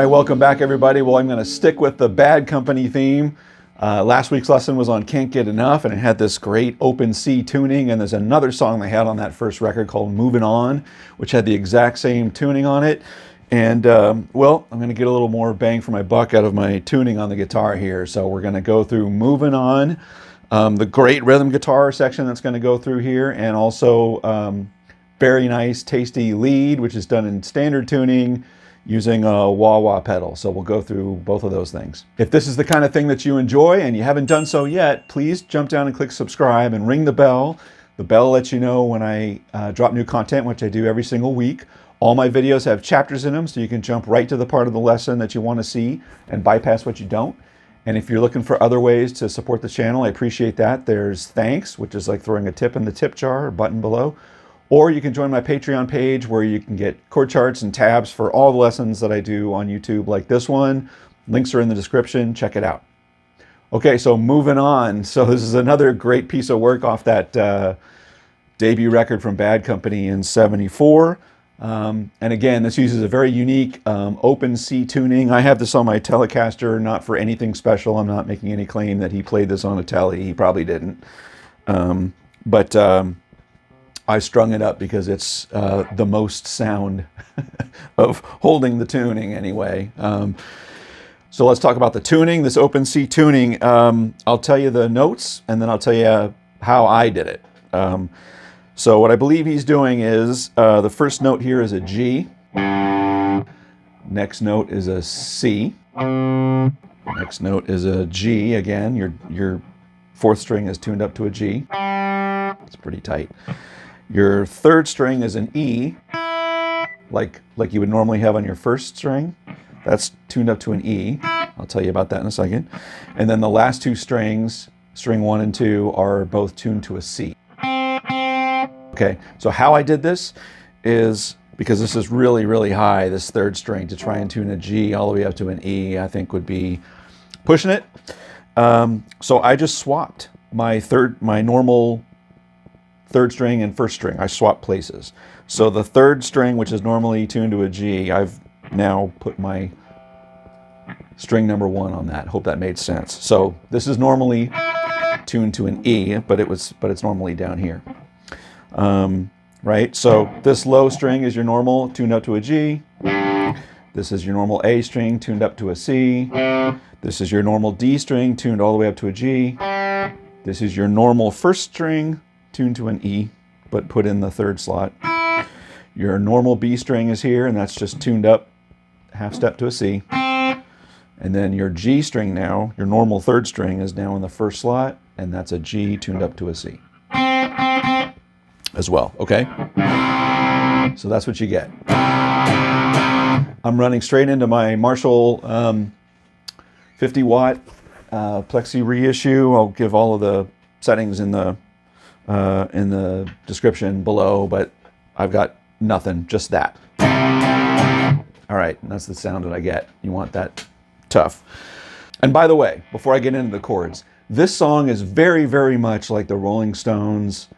right, welcome back everybody. Well, I'm going to stick with the Bad Company theme. Last week's lesson was on Can't Get Enough, and it had this great open C tuning, and there's another song they had on that first record called Movin On, which had the exact same tuning on it. And well, I'm going to get a little more bang for my buck out of my tuning on the guitar here. So we're going to go through Movin On, the great rhythm guitar section that's going to go through here, and also very nice, tasty lead, which is done in standard tuning using a wah-wah pedal. So we'll go through both of those things. If this is the kind of thing that you enjoy and you haven't done so yet, please jump down and click subscribe and ring the bell. The bell lets you know when I drop new content, which I do every single week. All my videos have chapters in them, so you can jump right to the part of the lesson that you want to see and bypass what you don't. And if you're looking for other ways to support the channel, I appreciate that. There's thanks, which is like throwing a tip in the tip jar, or button below. Or you can join my Patreon page where you can get chord charts and tabs for all the lessons that I do on YouTube, like this one. Links are in the description. Check it out. Okay, so moving on. So this is another great piece of work off that debut record from Bad Company in '74. And again, this uses a very unique open C tuning. I have this on my Telecaster, not for anything special. I'm not making any claim that he played this on a Tele. He probably didn't. I strung it up because it's the most sound of holding the tuning anyway. So let's talk about the tuning, this open C tuning. I'll tell you the notes and then I'll tell you how I did it. So what I believe he's doing is the first note here is a G. Next note is a C. Next note is a G again. Your fourth string is tuned up to a G. It's pretty tight. Your third string is an E, like you would normally have on your first string. That's tuned up to an E. I'll tell you about that in a second. And then the last two strings, string 1 and 2, are both tuned to a C. Okay, so how I did this is, because this is really, really high, this third string, to try and tune a G all the way up to an E, I think would be pushing it. So I just swapped my normal third string and first string. I swapped places. So the third string, which is normally tuned to a G, I've now put my string number 1 on that. Hope that made sense. So this is normally tuned to an E, but it's normally down here. Right? So this low string is your normal, tuned up to a G. This is your normal A string, tuned up to a C. This is your normal D string, tuned all the way up to a G. This is your normal first string, tuned to an E, but put in the third slot. Your normal B string is here, and that's just tuned up half step to a C. And then your G string now, your normal third string, is now in the first slot, and that's a G tuned up to a C as well, okay? So that's what you get. I'm running straight into my Marshall 50-watt Plexi Reissue. I'll give all of the settings in the description below, but I've got nothing, just that. All right, and that's the sound that I get. You want that tough. And by the way, before I get into the chords, this song is very, very much like the Rolling Stones'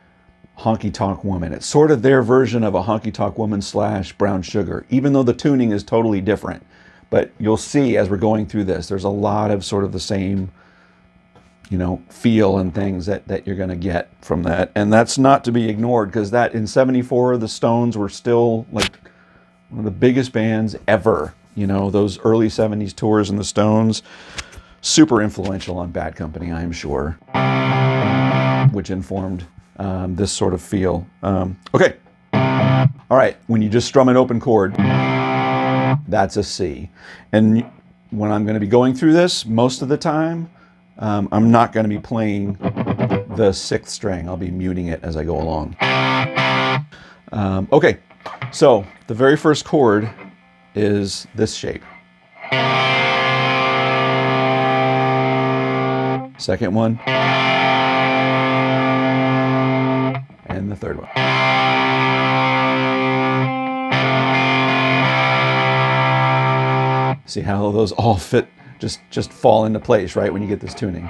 Honky Tonk Woman. It's sort of their version of a Honky Tonk Woman / Brown Sugar, even though the tuning is totally different. But you'll see as we're going through this, there's a lot of sort of the same, you know, feel and things that you're going to get from that. And that's not to be ignored, because that in '74, the Stones were still like one of the biggest bands ever. You know, those early '70s tours and the Stones, super influential on Bad Company, I am sure, which informed this sort of feel. Okay. All right. When you just strum an open chord, that's a C. And when I'm going to be going through this, most of the time, I'm not going to be playing the 6th string. I'll be muting it as I go along. Okay, so the very first chord is this shape. Second one. And the third one. See how those all fit, just fall into place, right, when you get this tuning.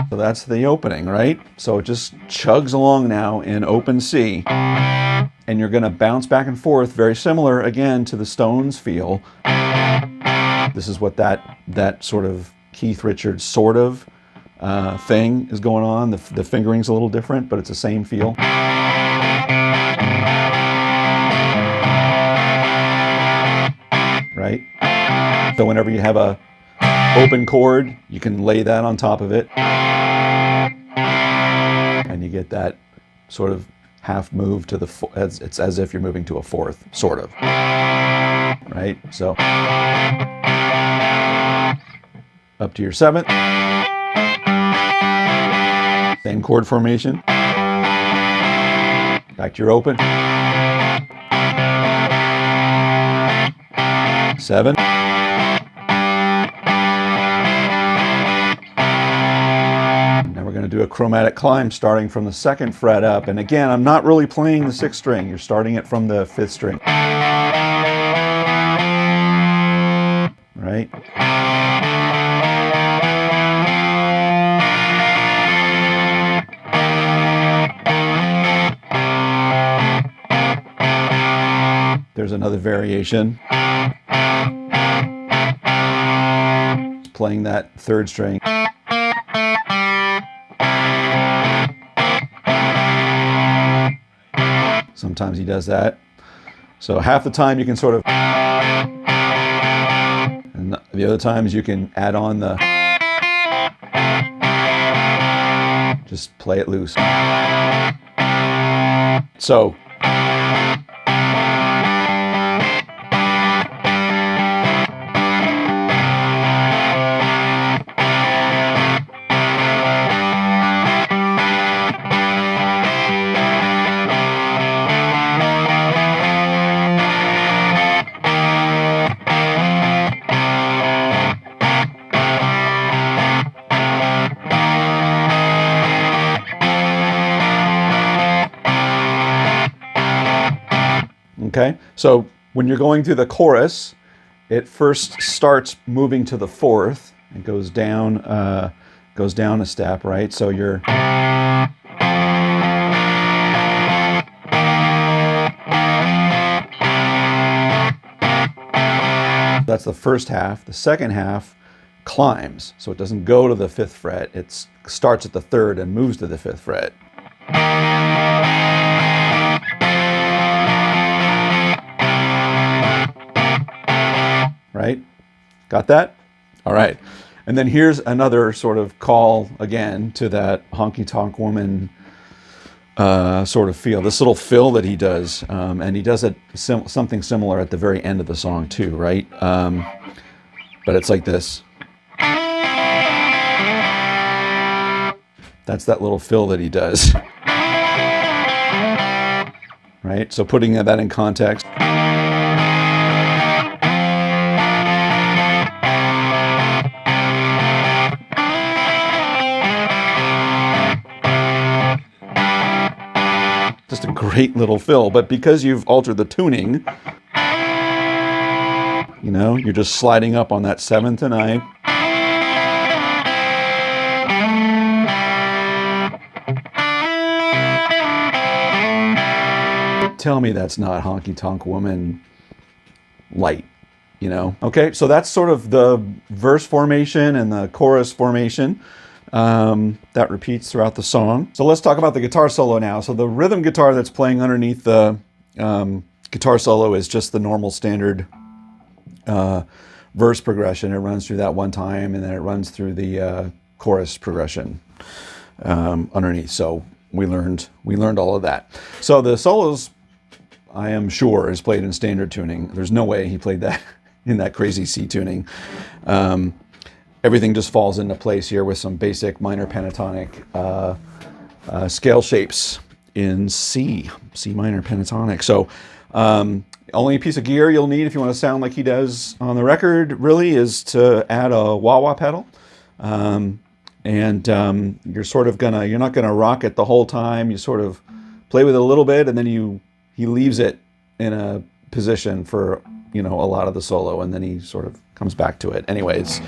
So that's the opening, right? So it just chugs along now in open C. And you're going to bounce back and forth, very similar, again, to the Stones feel. This is what that sort of Keith Richards sort of thing is going on. The fingering's a little different, but it's the same feel. Right? So whenever you have a open chord, you can lay that on top of it. And you get that sort of half move to the, it's as if you're moving to a fourth, sort of. Right? So up to your seventh. Same chord formation. Back to your open. 7. Now we're going to do a chromatic climb starting from the 2nd fret up. And again, I'm not really playing the 6th string. You're starting it from the 5th string. Right? There's another variation. Playing that 3rd string. Sometimes he does that. So half the time you can sort of, and the other times you can add on the, just play it loose. So, okay, so when you're going through the chorus, it first starts moving to the 4th. It goes down a step, right? So you're that's the first half. The second half climbs, so it doesn't go to the 5th fret. It starts at the 3rd and moves to the 5th fret. Right? Got that? All right. And then here's another sort of call again to that honky-tonk woman sort of feel. This little fill that he does, and he does it something similar at the very end of the song too, right? But it's like this. That's that little fill that he does. Right? So putting that in context. Just a great little fill, but because you've altered the tuning, you know, you're just sliding up on that 7th and 9th. Tell me that's not honky-tonk woman light, you know? Okay, so that's sort of the verse formation and the chorus formation. That repeats throughout the song. So let's talk about the guitar solo now. So the rhythm guitar that's playing underneath the guitar solo is just the normal standard verse progression. It runs through that one time and then it runs through the chorus progression underneath. So we learned all of that. So the solos, I am sure, is played in standard tuning. There's no way he played that in that crazy C tuning. Everything just falls into place here with some basic minor pentatonic scale shapes in C minor pentatonic. So only piece of gear you'll need if you want to sound like he does on the record really is to add a wah-wah pedal. You're sort of you're not gonna rock it the whole time. You sort of play with it a little bit and then he leaves it in a position for, you know, a lot of the solo and then he sort of comes back to it. Anyways.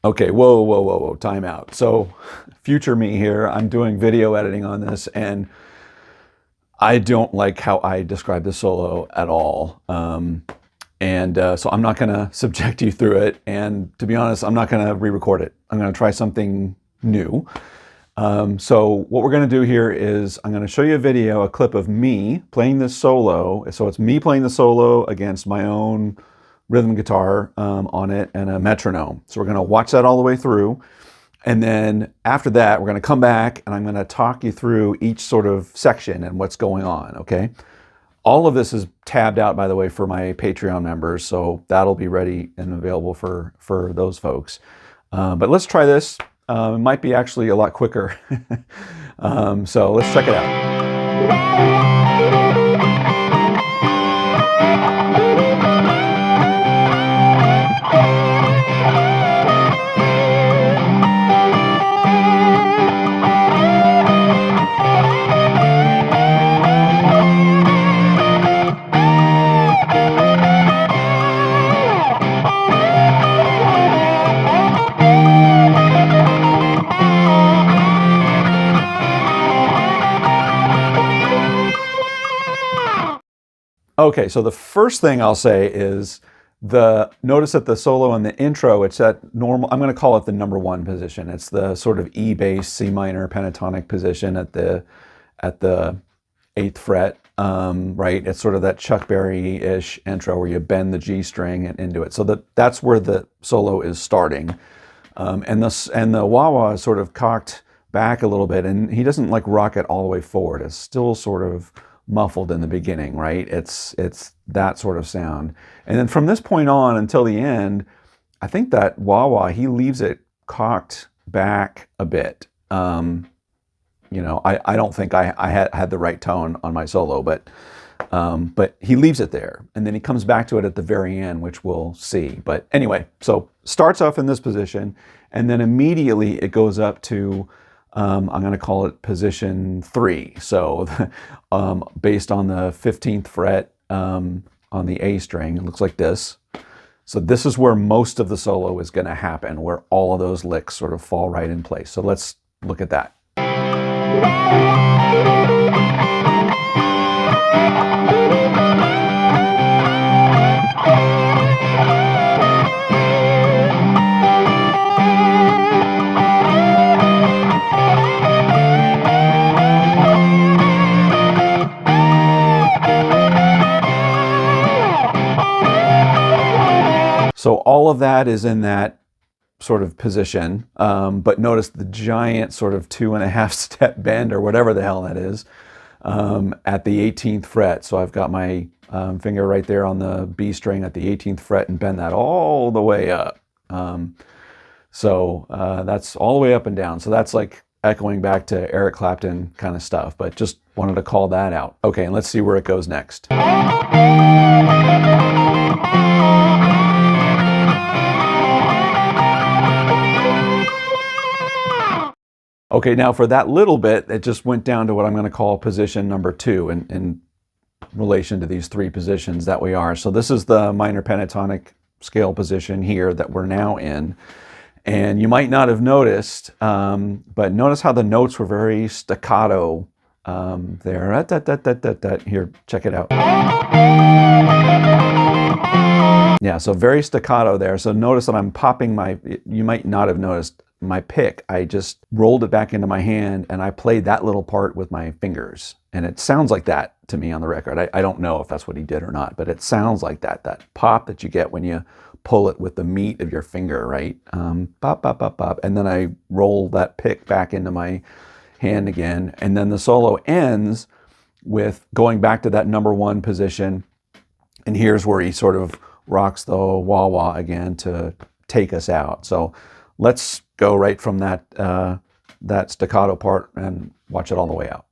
Okay, whoa, whoa, whoa, whoa, time out. So future me here, I'm doing video editing on this, and I don't like how I describe the solo at all. So I'm not gonna subject you through it, and to be honest, I'm not gonna re-record it. I'm gonna try something new. So what we're gonna do here is I'm gonna show you a video, a clip of me playing this solo. So it's me playing the solo against my own rhythm guitar on it and a metronome. So we're gonna watch that all the way through. And then after that, we're gonna come back and I'm gonna talk you through each sort of section and what's going on, okay? All of this is tabbed out, by the way, for my Patreon members, so that'll be ready and available for those folks. But let's try this. It might be actually a lot quicker. So let's check it out. Okay, so the first thing I'll say is notice that the solo and the intro, it's at normal, I'm going to call it the number one position. It's the sort of E bass, C minor pentatonic position at the 8th fret, right? It's sort of that Chuck Berry-ish intro where you bend the G string and into it. So that's where the solo is starting. And the wah-wah is sort of cocked back a little bit, and he doesn't like rock it all the way forward. It's still sort of muffled in the beginning, right? It's that sort of sound. And then from this point on until the end, I think that wah-wah, he leaves it cocked back a bit. You know, I don't think I had the right tone on my solo, but he leaves it there. And then he comes back to it at the very end, which we'll see. But anyway, so starts off in this position, and then immediately it goes up to I'm going to call it position 3. So based on the 15th fret on the A string, it looks like this. So this is where most of the solo is going to happen, where all of those licks sort of fall right in place. So let's look at that. So all of that is in that sort of position, but notice the giant sort of 2.5 step bend or whatever the hell that is at the 18th fret. So I've got my finger right there on the B string at the 18th fret and bend that all the way up. So that's all the way up and down. So that's like echoing back to Eric Clapton kind of stuff, but just wanted to call that out. Okay, and let's see where it goes next. Okay, now for that little bit, it just went down to what I'm going to call position number 2 in relation to these 3 positions that we are. So this is the minor pentatonic scale position here that we're now in. And you might not have noticed, but notice how the notes were very staccato there. Here, check it out. Yeah, so very staccato there. So notice that I'm popping you might not have noticed, my pick, I just rolled it back into my hand and I played that little part with my fingers. And it sounds like that to me on the record. I don't know if that's what he did or not, but it sounds like that pop that you get when you pull it with the meat of your finger, right? Pop, pop, pop, pop. And then I roll that pick back into my hand again. And then the solo ends with going back to that number 1 position. And here's where he sort of rocks the wah-wah again to take us out. So let's go right from that staccato part and watch it all the way out.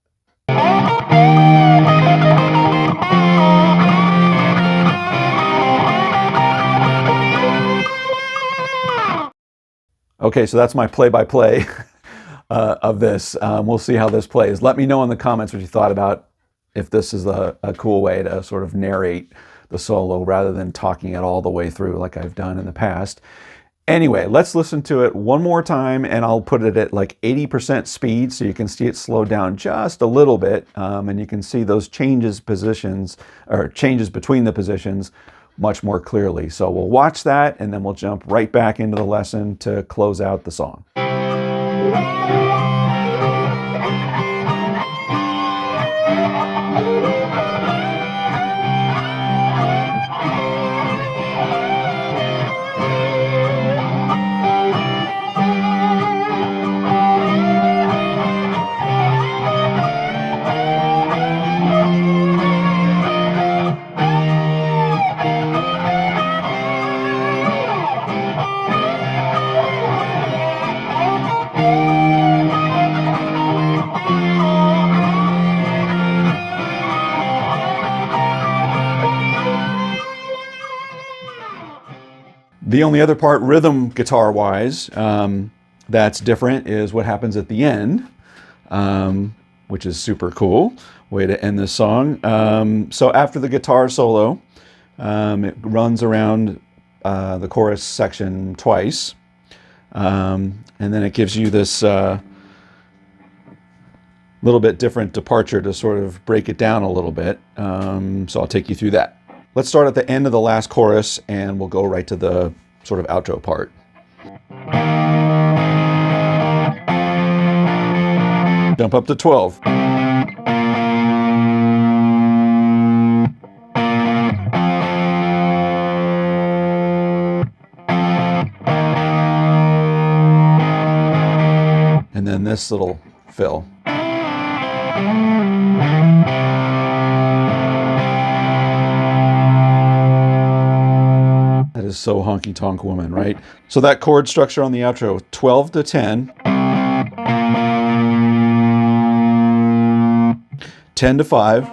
Okay, so that's my play-by-play of this. We'll see how this plays. Let me know in the comments what you thought about if this is a cool way to sort of narrate the solo rather than talking it all the way through like I've done in the past. Anyway, let's listen to it one more time, and I'll put it at like 80% speed so you can see it slow down just a little bit, and you can see those changes between the positions much more clearly. So we'll watch that, and then we'll jump right back into the lesson to close out the song. The only other part, rhythm guitar-wise, that's different is what happens at the end, which is super cool. Way to end this song. So after the guitar solo, it runs around the chorus section twice, and then it gives you this little bit different departure to sort of break it down a little bit. So I'll take you through that. Let's start at the end of the last chorus, and we'll go right to the sort of outro part. Jump up to 12. And then this little fill. That is so honky tonk woman, right? So that chord structure on the outro, 12 to 10, 10 to 5,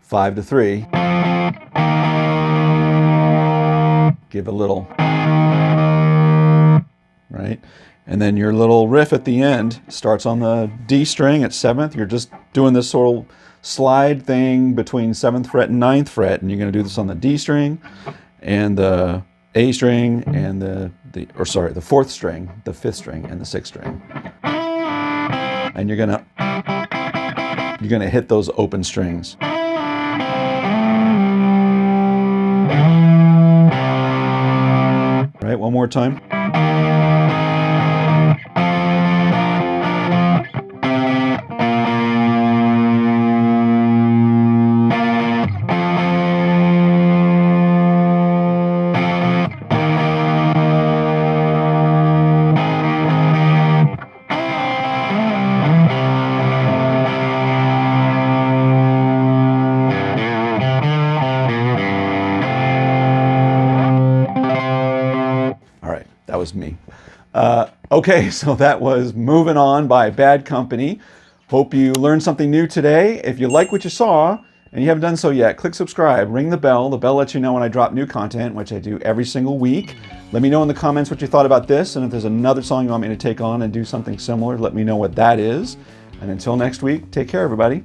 5 to 3, give a little, right? And then your little riff at the end starts on the D string at 7th. You're just doing this sort of slide thing between 7th fret and 9th fret, and you're going to do this on the D string and the A string and the 4th string, the 5th string and the 6th string. And you're going to hit those open strings. Right, one more time. That was me. Okay, so that was Moving On by Bad Company. Hope you learned something new today. If you like what you saw and you haven't done so yet, click subscribe, ring the bell. The bell lets you know when I drop new content, which I do every single week. Let me know in the comments what you thought about this, and if there's another song you want me to take on and do something similar, let me know what that is. And until next week, take care, everybody.